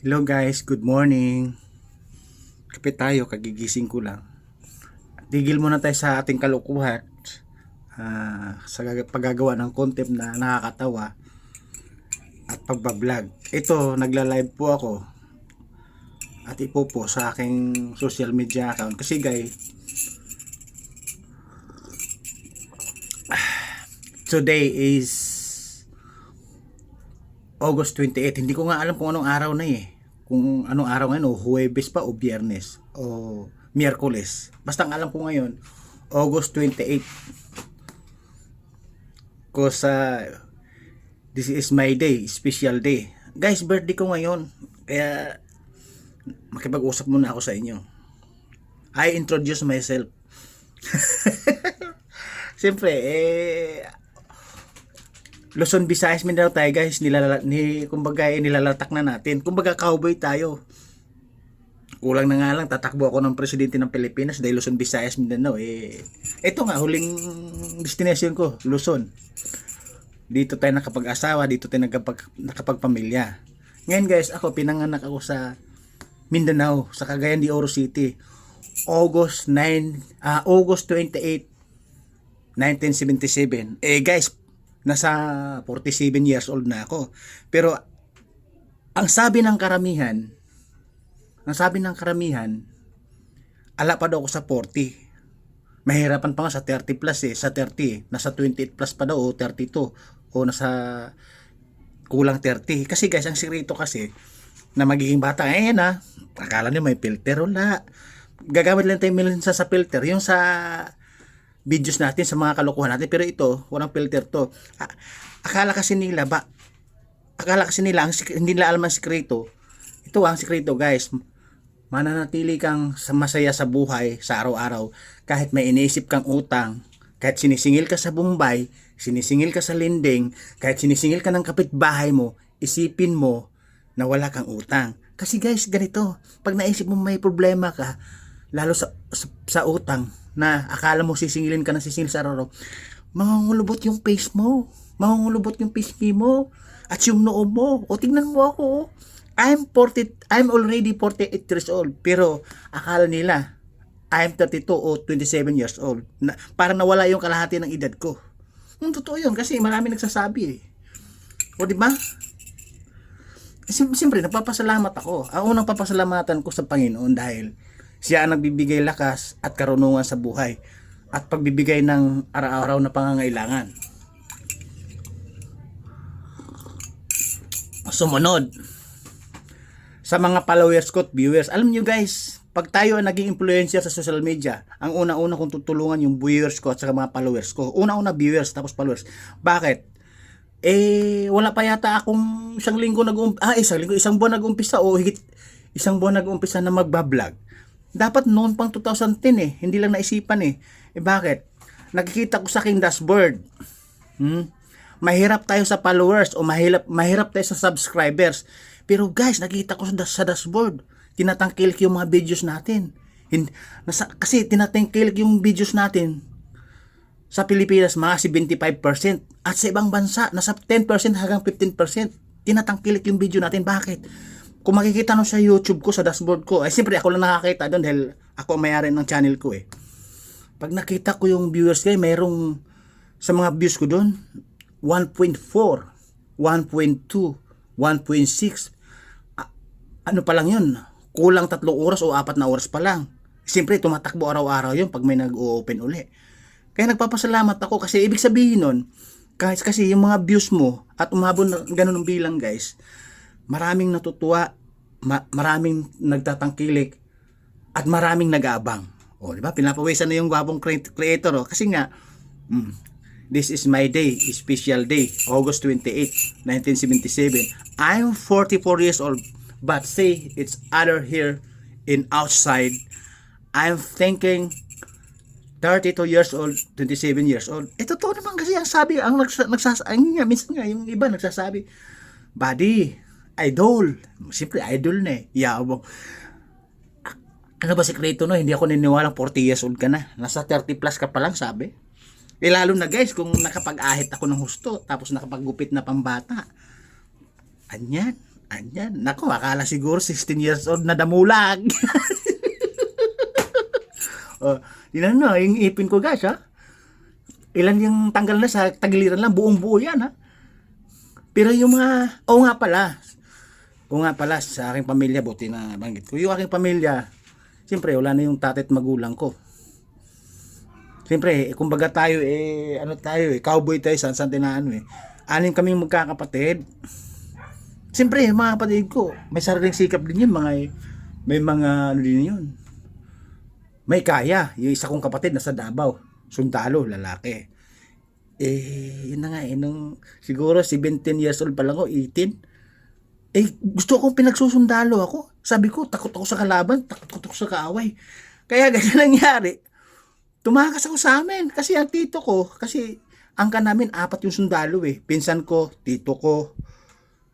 Hello guys, good morning. Kape tayo, kagigising ko lang. Tigil muna tayo sa ating kalukuhan sa paggagawa ng content na nakakatawa at pagbablog. Ito, nagla-live po ako at ipopo sa aking social media account. Kasi guys, today is August 28. Hindi ko nga alam kung anong araw na eh. Kung anong araw ngayon, o Huwebes pa o Biyernes o Miyerkules. Basta ang alam ko ngayon, August 28. Cause this is my day, special day. Guys, birthday ko ngayon. Kaya makipag-usap muna ako sa inyo. I introduce myself. Siyempre, Luzon, Visayas, Mindanao tayo guys, kumbaga nilalatak na natin. Kumbaga cowboy tayo. Kulang na nga lang, tatakbo ako ng presidente ng Pilipinas dahil Luzon, Visayas, Mindanao. Ito nga, huling destination ko, Luzon. Dito tayo nakapag-asawa, dito tayo nakapagpamilya. Ngayon guys, pinanganak ako sa Mindanao, sa Cagayan de Oro City. August 28, 1977. Guys, nasa 47 years old na ako. Pero ang sabi ng karamihan, ala pa daw ako sa 40. Mahirapan pa nga sa 30 plus sa 30 nasa 28 plus pa daw o 32 o nasa kulang 30. Kasi guys, ang sikreto kasi na magiging bata, akala niyo may filter, wala. Gagamit lang tayo minsan sa filter, yung sa videos natin, sa mga kalokohan natin, pero ito walang filter to. Akala kasi nila hindi nila alam ang sikreto. Ito ang sikreto guys, mananatili kang masaya sa buhay sa araw-araw kahit may iniisip kang utang, kahit sinisingil ka sa Bombay, sinisingil ka sa Linding, kahit sinisingil ka ng kapitbahay mo, isipin mo na wala kang utang. Kasi guys, ganito, pag naisip mo may problema ka, lalo sa utang, na akala mo sisingilin ka na sisingil sa araw-araw, mangungulubot yung face mo, mangungulubot yung pisngi mo, at yung noo mo. O tingnan mo ako, I'm already 48 years old, pero akala nila I'm 32 o 27 years old. Parang nawala yung kalahati ng edad ko. Totoo yun, kasi marami nagsasabi eh. O diba? Siyempre, nagpapasalamat ako. Ang unang papasalamatan ko sa Panginoon dahil siya ang nagbibigay lakas at karunungan sa buhay at pagbibigay ng araw-araw na pangangailangan. Sumunod, sa mga followers ko at viewers, alam nyo guys, pag tayo ang naging influencer sa social media, ang una-una kong tutulungan yung viewers ko at saka mga followers ko. Una-una viewers, tapos followers. Bakit? Wala pa yata akong isang buwan nag-umpisa o higit isang buwan nag-umpisa na magbablog. Dapat noon pang 2010 hindi lang naisipan bakit? Nakikita ko sa aking dashboard. Mahirap tayo sa followers o mahirap tayo sa subscribers. Pero guys, nakita ko sa dashboard, tinatangkilik yung mga videos natin. Kasi tinatangkilik yung videos natin sa Pilipinas mga 75% at sa ibang bansa nasa 10% hanggang 15% tinatangkilik yung video natin. Bakit? Kung makikita nyo sa YouTube ko, sa dashboard ko, siyempre ako lang nakakita doon dahil ako ang may-ari ng channel ko Pag nakita ko yung viewers kayo, mayroong sa mga views ko doon 1.4, 1.2, 1.6. Ano pa lang yun? Kulang 3 oras o 4 na oras pa lang. Siyempre tumatakbo araw-araw yun pag may nag-open uli. Kaya nagpapasalamat ako kasi ibig sabihin nun, kasi yung mga views mo at umabot na ganun bilang guys, maraming natutuwa, maraming nagtatangkilik, at maraming nag-aabang. Di ba? Pinapawisan na yung gwapong creator. Kasi nga, this is my day, special day, August 28, 1977. I'm 44 years old, but say it's other here in outside. I'm thinking 32 years old, 27 years old. Totoo naman kasi ang sabi, minsan nga, yung iba nagsasabi, buddy, idol. Siyempre, idol na yabang. Ano ba sikreto no? Hindi ako niniwalang 40 years old ka na. Nasa 30 plus ka pa lang, sabi. Lalo na guys, kung nakapag-ahit ako ng husto, tapos nakapag-gupit na pambata. Anyan. Anyan. Nako, akala siguro 16 years old na damulag. Oh, yun na, yung ipin ko guys ha. Ilan yung tanggal na sa tagiliran lang, buong buo yan ha. Pero yung mga, oo nga pala sa aking pamilya, buti na banggit ko. Yung aking pamilya, siyempre wala na yung tatay at magulang ko. Siyempre, kumbaga tayo cowboy tayo sa San Tinano eh. Anim kaming magkakapatid. Siyempre, mga kapatid ko, may sariling sikap din yun, may mga ano din yun. May kaya, yung isa kong kapatid nasa Davao, sundalo, lalaki. Yun na nga nung siguro 17 years old pa lang ako, 18. Gusto kong pinagsusundalo ako. Sabi ko, takot ako sa kalaban, takot ako sa kaaway. Kaya ganyan nangyari. Tumakas ako sa amin kasi ang tito ko, kasi angka namin 4 yung sundalo eh. Pinsan ko, tito ko,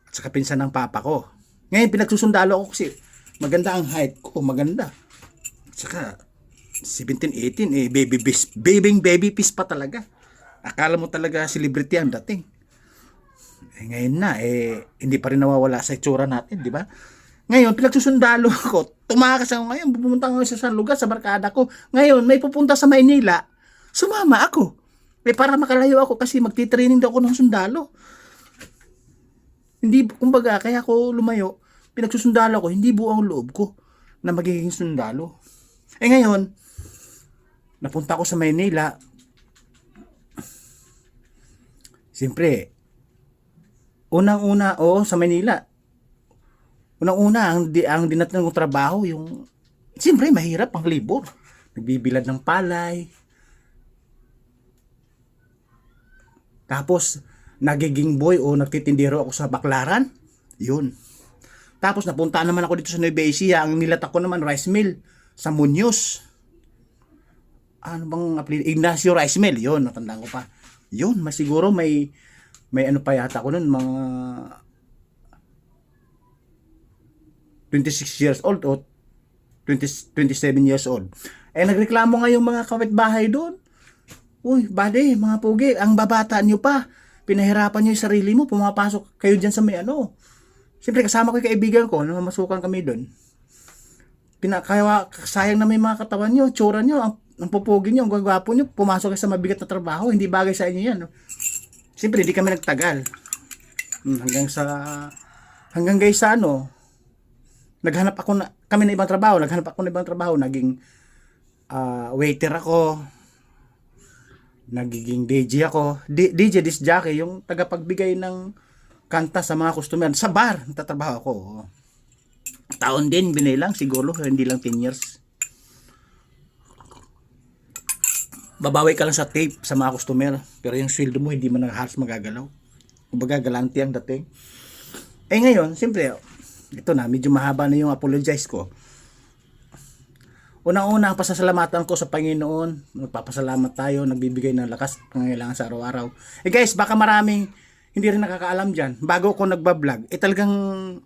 at saka pinsan ng papa ko. Ngayon pinagsusundalo ako kasi maganda ang height ko, maganda. At saka 17, 18 baby piece pa talaga. Akala mo talaga celebrity ang dating. Ngayon na hindi pa rin nawawala sa itsura natin, di ba? Ngayon pinagsusundalo ako. Tumakas ako ngayon, pupunta ako sa lugar sa barkada ko. Ngayon may pupunta sa Maynila. Sumama ako. Para makalayo ako kasi magti-training daw ako ng sundalo. Hindi, kumbaga, kaya ako lumayo, pinagsusundalo ko, hindi buo ang loob ko na magiging sundalo. Ngayon, napunta ako sa Maynila. Siyempre, unang-una, sa Maynila, unang-una, ang dinatnan kong trabaho, siyempre, mahirap ang libor. Nagbibilad ng palay. Tapos, nagiging boy o nagtitindero ako sa Baklaran. Yun. Tapos, napunta naman ako dito sa Nueva Ecija. Ang nilatak ko naman, rice mill sa Muñoz. Ano bang Ignacio Rice Mill. Yun, natandaan ko pa. Yun, siguro may ano pa yata ko nun, mga 26 years old o 27 years old. Nagreklamo nga yung mga kapitbahay doon. Uy, bade, mga pugi, ang babata nyo pa. Pinahirapan nyo yung sarili mo, pumapasok kayo dyan sa may ano. Siyempre, kasama ko yung kaibigan ko, masukan kami doon. Kaya sayang na may mga katawan nyo, tsura nyo, ang pupugi nyo, ang gagwapo nyo, pumasok kayo sa mabigat na trabaho, hindi bagay sa inyo yan. No? Siyempre, hindi kami nagtagal. Hanggang guys sa kami na ibang trabaho, naging waiter ako, nagiging DJ ako. DJ, disc jockey, yung tagapagbigay ng kanta sa mga customer. Sa bar, natatrabaho ako. Taon din, binilang, siguro, hindi lang 10 years. Babawi ka lang sa tape sa mga customer, pero yung sweldo mo, hindi mo halos magagalaw. Kumbaga, galante ang dating. Ngayon, siyempre, ito na, medyo mahaba na yung apologize ko. Unang-una, ang pasasalamatan ko sa Panginoon. Magpapasalamat tayo, nagbibigay ng lakas pangangailangan sa araw-araw. Guys, baka maraming hindi rin nakakaalam dyan. Bago ako nagbablog, talagang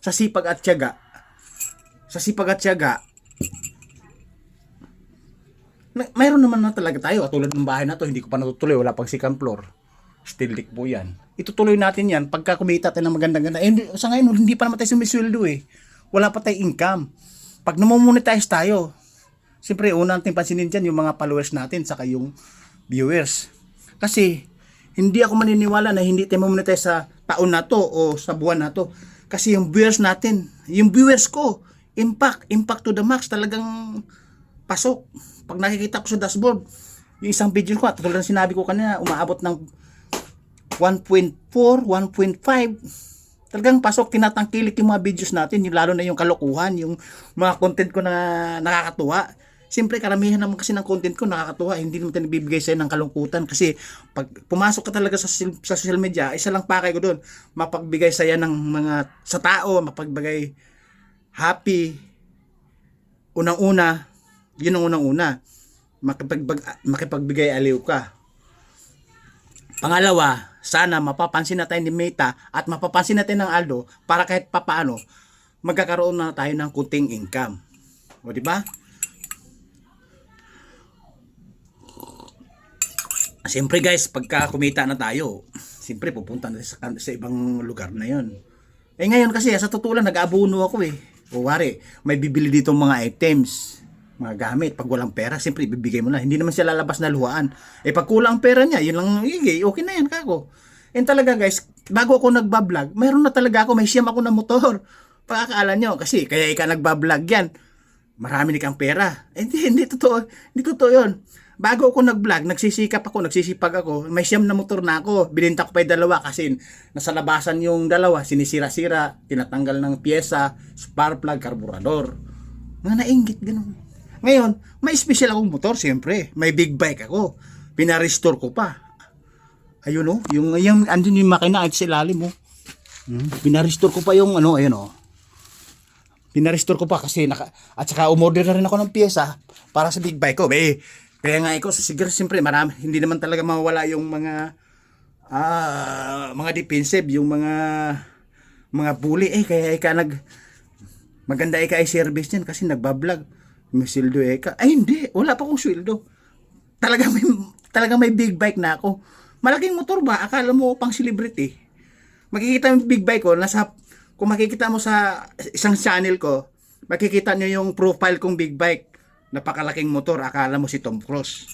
sa sipag at tiyaga. Mayroon naman na talaga tayo. Tulad ng bahay na to, hindi ko pa natutuloy. Wala pang second floor. Steel deck po yan. Itutuloy natin yan pagka kumita tayo ng magandang-ganda. Sa ngayon, hindi pa naman tayo sumisweldo eh. Wala pa tayong income. Pag namomonetize tayo, siyempre, una natin pansinin dyan yung mga followers natin saka yung viewers. Kasi, hindi ako maniniwala na hindi tayo mamonetize sa taon na to o sa buwan na to. Kasi yung viewers natin, yung viewers ko, impact to the max, talagang pasok. Pag nakikita ko sa dashboard, yung isang video ko, tulad ng sinabi ko kanina, umaabot ng 1.4, 1.5, talagang pasok, tinatangkilik yung mga videos natin, yung lalo na yung kalokohan, yung mga content ko na nakakatuwa. Siyempre, karamihan naman kasi ng content ko nakakatuwa, hindi naman tayo nabibigay sa'yo ng kalungkutan kasi pag pumasok ka talaga sa social media, isa lang pakay ko doon, mapagbigay sa'yo ng mga sa tao, mapagbigay happy, unang-una, yun ang unang-una, makipagbigay aliw ka. Pangalawa, sana mapapansin natin ni Meta at mapapansin natin ng Aldo para kahit papaano magkakaroon na tayo ng kunting income. O di ba? Siyempre guys, pagka kumita na tayo, siyempre pupunta na sa ibang lugar na 'yon. Eh ngayon kasi sa totoo lang nag-aabono ako eh. O wari, may bibili dito mga items, mga gamit. Pag walang pera, siyempre ibibigay mo na. Hindi naman siya lalabas na luhaan. Eh pag kulang ang pera niya, yun lang, okay na yan kako. And talaga guys, bago ako nagbablog, mayroon na talaga ako, may siyam ako na motor. Pagkakaalam nyo, kasi kaya ika nagbablog yan, marami kang pera. Eh, hindi totoo. Hindi totoo yun. Bago ako nag-vlog, nagsisipag ako, may siyam na motor na ako. Bininta ko pa yung dalawa kasi nasa labasan yung dalawa, sinisira-sira, tinatanggal ng pyesa, spark plug, karburador. Mga nainggit, ganun. Ngayon, may special akong motor, siyempre. May big bike ako. Pinarestore ko pa. Ayun oh, yung andun yung makina at sa ilalim oh. Pinarestore ko pa yung ano, ayun oh. Pinarestore ko pa kasi at saka umorder na rin ako ng pyesa para sa big bike ko. Kaya nga ikaw, siguro siyempre marami, hindi naman talaga mawala yung mga defensive, yung mga bully kaya maganda ika i-service niyan kasi nagba-vlog. May sweldo Ay hindi, wala pa akong sweldo. Talaga may big bike na ako. Malaking motor ba? Akala mo pang celebrity. Makikita mo yung big bike ko, kung makikita mo sa isang channel ko, makikita niyo yung profile kong big bike. Napakalaking motor, akala mo si Tom Cruise.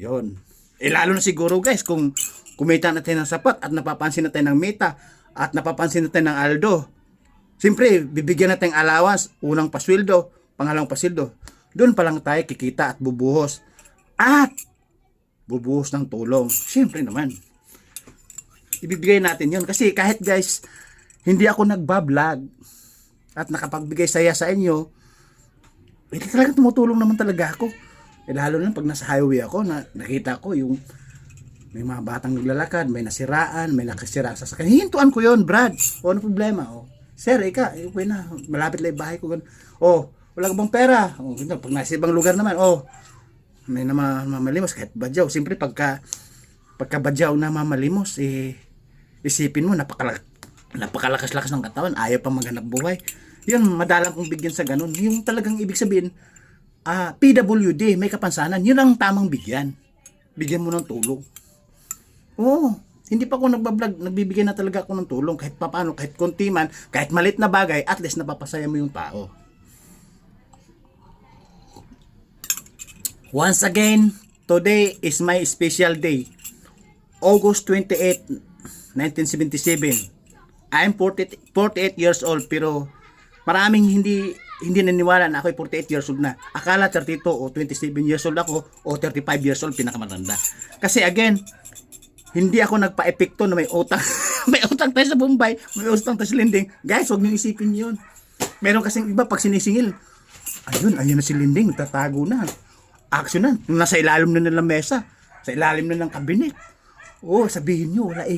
Yon. Lalo na siguro guys, kung kumita natin ng sapat at napapansin natin ng Meta at napapansin natin ng Aldo. Siyempre, bibigyan natin ng allowance, unang pasweldo, pangalawang pasweldo. Doon pa lang tayo kikita at bubuhos. At bubuhos ng tulong. Siyempre naman. Ibibigay natin yon kasi kahit guys, hindi ako nagbablog at nakapagbigay saya sa inyo, talaga tumutulong naman talaga ako. Lalo na pag nasa highway ako, nakita ko yung may mga batang naglalakad, may nasiraan, may nakasira sa sasakyan. Hihintuan ko yon, Brad. O ano problema? Sir, okay na, malapit lang yung bahay ko. Wala ka bang pera? Pag nasa ibang lugar naman, may mamalimos kahit badyaw. Siyempre pagka badyaw na mamalimos, isipin mo, napakalakas-lakas ng katawan, ayaw pa maghanap buhay. Yun, madalang kong bigyan sa ganun. Yung talagang ibig sabihin, PWD, may kapansanan, yun ang tamang bigyan. Bigyan mo ng tulong. Hindi pa ako nagbablog, nagbibigay na talaga ako ng tulong, kahit papaano, kahit konti man, kahit malit na bagay, at least napapasaya mo yung tao. Once again, today is my special day. August 28, 1977. I'm 48 years old, pero maraming hindi naniwala na ako ay 48 years old na. Akala 32 o 27 years old ako o 35 years old pinakamatanda. Kasi again, hindi ako nagpa-epekto na may utang. May utang tayo sa Bombay, may utang tayo sa Linding. Guys, huwag niyo isipin 'yun. Meron kasing iba pag sinisingil, ayun na si Linding, tatago na. Action na, nasa ilalim na ng mesa, sa ilalim na ng kabinet. Sabihin nyo, wala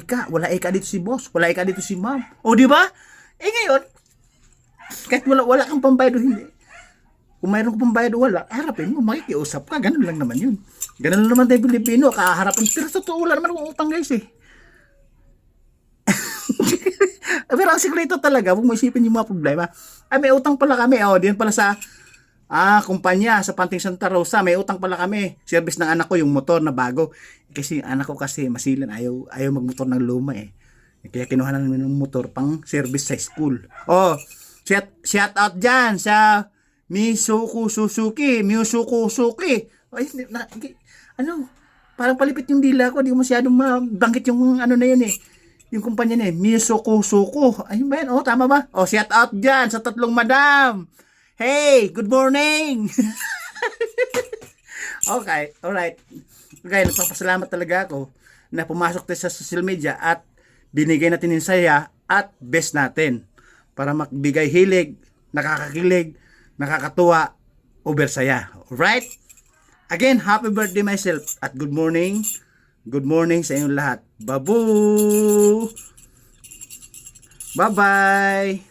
ika dito si boss, wala ika dito si ma'am. Di ba? Ngayon, kahit wala kang pambayad o hindi, kung mayroon kang pambayad o wala, harapin mo, makikiusap ka, ganun lang naman yun. Ganun lang naman tayo Pilipino, kaharapin. Pero totoo wala naman akong utang guys Pero ang sikreto talaga, huwag mo isipin yung mga problema. May utang pala kami, diyan pala sa kumpanya sa Panting Santa Rosa, may utang pala kami. Service ng anak ko yung motor na bago. Kasi anak ko kasi masilan, ayaw magmotor ng luma Kaya kinuha na namin ng motor pang service sa school. Shout out dyan sa Mizuku Suzuki. Parang palipit yung dila ko, di ko masyadong mabanggit yung ano na yun yung kumpanya na Mizuku. Ayun ba yan? Tama ba? Shout out dyan sa tatlong madam. Hey, good morning! Okay, alright. Okay, nagpapasalamat talaga ako na pumasok tayo sa social media at binigay natin yung saya at best natin para magbigay hilig, nakakakilig, nakakatuwa, saya. Alright? Again, happy birthday myself at good morning. Good morning sa inyong lahat. Babu! Bye-bye!